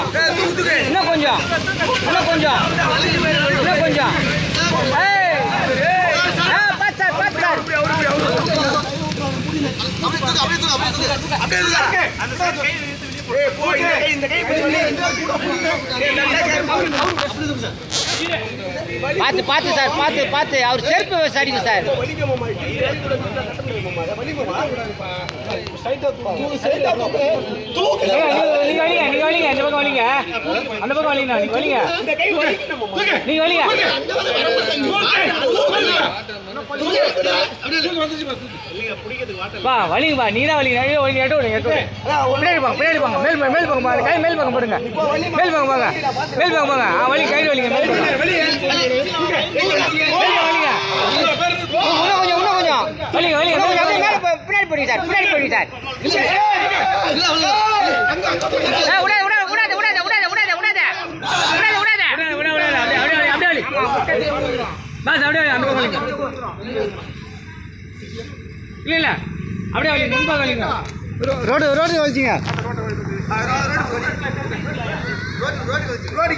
கொஞ்சம் இன்னும் கொஞ்சம் இன்னும் கொஞ்சம் இன்னும் கொஞ்சம். பார்த்து சார் பார்த்து சார். பார்த்து பார்த்து சார் பார்த்து பார்த்து. அவர் செருப்பு விசாரிங்க சார். நீங்க வலிங்க இந்த பக்கம் வலிங்க, அந்த பக்கம் வலிங்க. நீங்க வலிங்க, நீங்க வலிங்க. வா வலிங்கப்பா, நீங்க தான் வலிங்க. பின்னாடி போங்க பின்னாடி போங்க. மேல் மேல் பக்கம் பாருங்க. கை மேல் பக்கம் போடுங்க. மேல் பக்கம் போங்க மேல் பக்கம் போங்க. வலி கை வலிங்க. மேல் பக்கம் வலிங்க. இன்னும் கொஞ்சம் இன்னும் கொஞ்சம் வலிங்க வலிங்க. மேலே பின்னாடி போடுங்க சார். பின்னாடி போடுங்க சார். விடாத விடாத விடாத விடாத விடாத விடாத விடாத விடாத விடாத. அப்படியே அப்படியே வலி பாஸ். அப்படியே அந்த பக்கம் வலிங்க. இல்ல இல்ல அப்படியே வலிங்க. முன்பா வலிங்க. ரோடு ரோடு வலிச்சிங்க. ரோடு